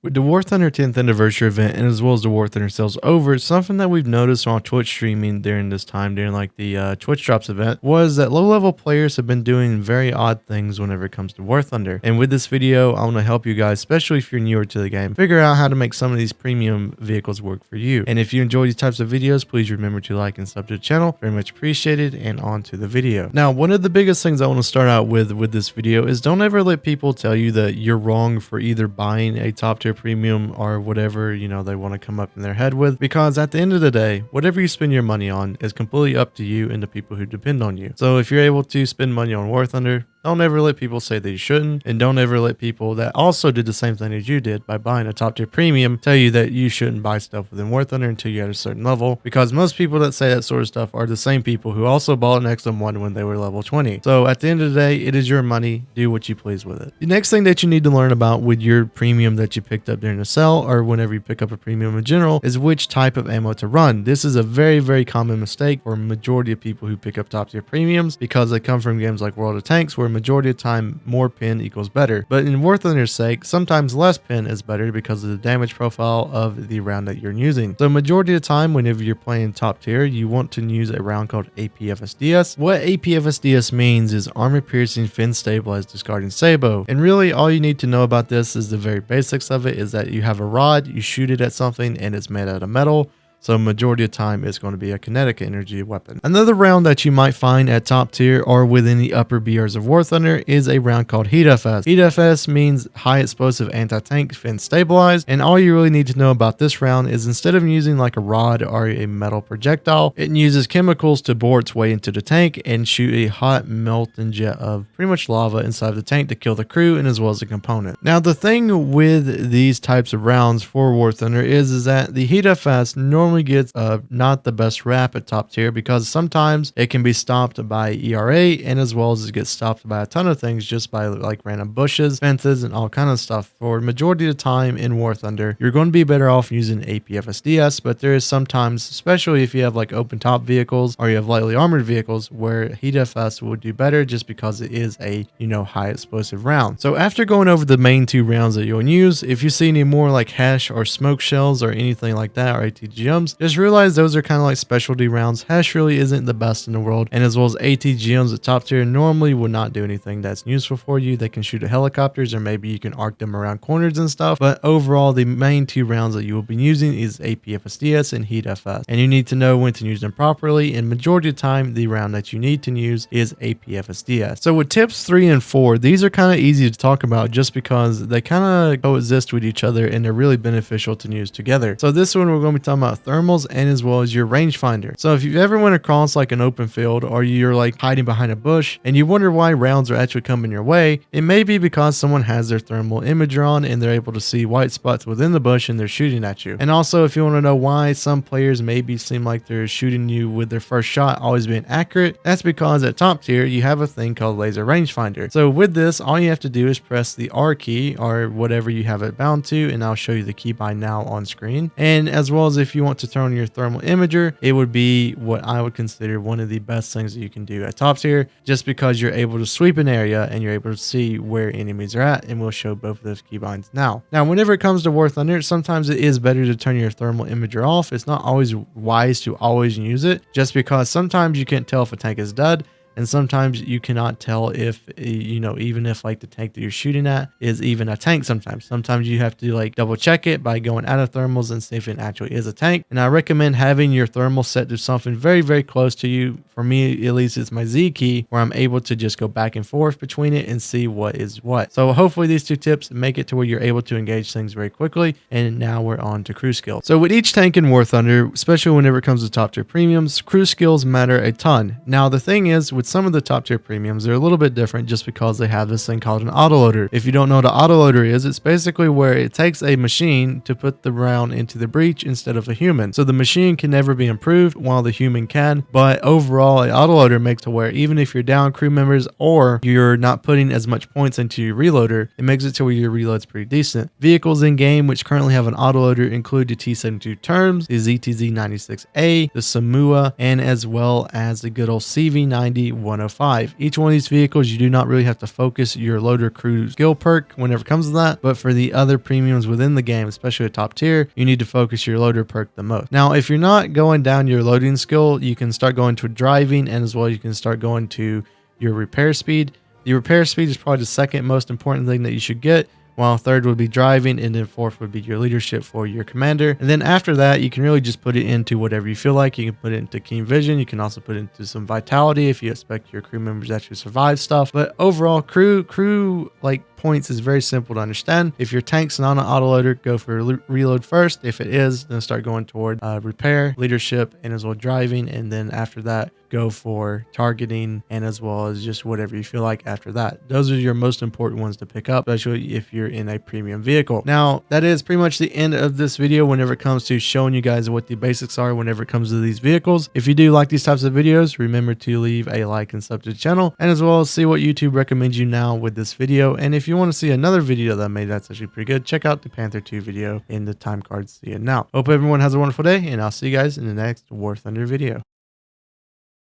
With the WarThunder 10th anniversary event and as well as the WarThunder sales over, something that we've noticed on Twitch streaming during this time, during like the Twitch Drops event, was that low-level players have been doing very odd things whenever it comes to WarThunder. And with this video, I want to help you guys, especially if you're newer to the game, figure out how to make some of these premium vehicles work for you. And if you enjoy these types of videos, please remember to like and sub to the channel. Very much appreciated. And on to the video. Now, one of the biggest things I want to start out with this video is don't ever let people tell you that you're wrong for either buying a top tier premium or whatever, you know, they want to come up in their head with, because at the end of the day, whatever you spend your money on is completely up to you and the people who depend on you. So if you're able to spend money on WarThunder, don't ever let people say that you shouldn't, and don't ever let people that also did the same thing as you did by buying a top tier premium tell you that you shouldn't buy stuff within WarThunder until you're at a certain level, because most people that say that sort of stuff are the same people who also bought an XM1 when they were level 20. So at the end of the day, it is your money. Do what you please with it. The next thing that you need to learn about with your premium that you picked up during the sale, or whenever you pick up a premium in general, is which type of ammo to run. This is a very, very common mistake for a majority of people who pick up top tier premiums, because they come from games like World of Tanks, where majority of the time more pin equals better. But in WarThunder's sake, sometimes less pin is better because of the damage profile of the round that you're using. So majority of the time, whenever you're playing top tier, you want to use a round called APFSDS. What APFSDS means is armor piercing, fin stabilized, discarding sabot. And really all you need to know about this is the very basics of it, is that you have a rod, you shoot it at something, and it's made out of metal. So majority of the time it's going to be a kinetic energy weapon. Another round that you might find at top tier or within the upper BRs of WarThunder is a round called HeatFS. HeatFS means high explosive anti-tank fin stabilized, and all you really need to know about this round is instead of using like a rod or a metal projectile, it uses chemicals to bore its way into the tank and shoot a hot melting jet of pretty much lava inside the tank to kill the crew and as well as the component. Now the thing with these types of rounds for WarThunder is that the HeatFS normally gets not the best rap at top tier, because sometimes it can be stopped by ERA, and as well as it gets stopped by a ton of things just by like random bushes, fences, and all kind of stuff. For majority of the time in WarThunder, you're going to be better off using APFSDS, but there is sometimes, especially if you have like open top vehicles or you have lightly armored vehicles, where HeatFS would do better just because it is a, you know, high explosive round. So after going over the main two rounds that you'll use, if you see any more like hash or smoke shells or anything like that, or ATGMs, just realize those are kind of like specialty rounds. Hash really isn't the best in the world, and as well as ATGMs at top tier normally will not do anything that's useful for you. They can shoot at helicopters, or maybe you can arc them around corners and stuff, but overall the main two rounds that you will be using is APFSDS and HeatFS, and you need to know when to use them properly, and majority of the time the round that you need to use is APFSDS. So with tips 3 and 4, these are kind of easy to talk about just because they kind of coexist with each other and they're really beneficial to use together. So this one we're going to be talking about thermals and as well as your RangeFinder. So if you've ever went across like an open field, or you're like hiding behind a bush and you wonder why rounds are actually coming your way, it may be because someone has their thermal imager on and they're able to see white spots within the bush and they're shooting at you. And also, if you want to know why some players maybe seem like they're shooting you with their first shot always being accurate, that's because at top tier you have a thing called laser rangefinder. So with this, all you have to do is press the R key or whatever you have it bound to, and I'll show you the key by now on screen. And as well as if you want to turn on your thermal imager, it would be what I would consider one of the best things that you can do at top tier, just because you're able to sweep an area and you're able to see where enemies are at, and we'll show both of those keybinds now. Now whenever it comes to WarThunder, sometimes it is better to turn your thermal imager off. It's not always wise to always use it, just because sometimes you can't tell if a tank is dead, and sometimes you cannot tell if, you know, even if like the tank that you're shooting at is even a tank. Sometimes you have to like double check it by going out of thermals and see if it actually is a tank. And I recommend having your thermal set to something very, very close to you. For me, at least, it's my Z key, where I'm able to just go back and forth between it and see what is what. So hopefully these two tips make it to where you're able to engage things very quickly. And now we're on to crew skill. So with each tank in WarThunder, especially whenever it comes to top tier premiums, crew skills matter a ton. Now the thing is, with some of the top tier premiums, they're a little bit different just because they have this thing called an AutoLoader. If you don't know what an AutoLoader is, it's basically where it takes a machine to put the round into the breech instead of a human. So the machine can never be improved while the human can, but overall an AutoLoader makes it where even if you're down crew members or you're not putting as much points into your reloader, it makes it to where your reload's pretty decent. Vehicles in game which currently have an AutoLoader include the T72 Turms, the ZTZ-96A, the Samua, and as well as the good old CV-90, 105. Each one of these vehicles, you do not really have to focus your loader crew skill perk whenever it comes to that, but for the other premiums within the game, especially a top tier, you need to focus your loader perk the most. Now, if you're not going down your loading skill, you can start going to driving, and as well you can start going to your repair speed. The repair speed is probably the second most important thing that you should get, while third would be driving, and then fourth would be your leadership for your commander. And then after that, you can really just put it into whatever you feel like. You can put it into keen vision. You can also put it into some vitality if you expect your crew members to actually survive stuff. But overall, crew like points is very simple to understand. If your tank's not an autoloader, go for reload first. If it is, then start going toward repair, leadership, and as well driving. And then after that, go for targeting, and as well as just whatever you feel like after that. Those are your most important ones to pick up, especially if you're in a premium vehicle. Now, that is pretty much the end of this video whenever it comes to showing you guys what the basics are whenever it comes to these vehicles. If you do like these types of videos, remember to leave a like and sub to the channel, and as well as see what YouTube recommends you now with this video. And if you want to see another video that I made that's actually pretty good, check out the Panther 2 video in the time card. See it now. Hope everyone has a wonderful day, and I'll see you guys in the next WarThunder video.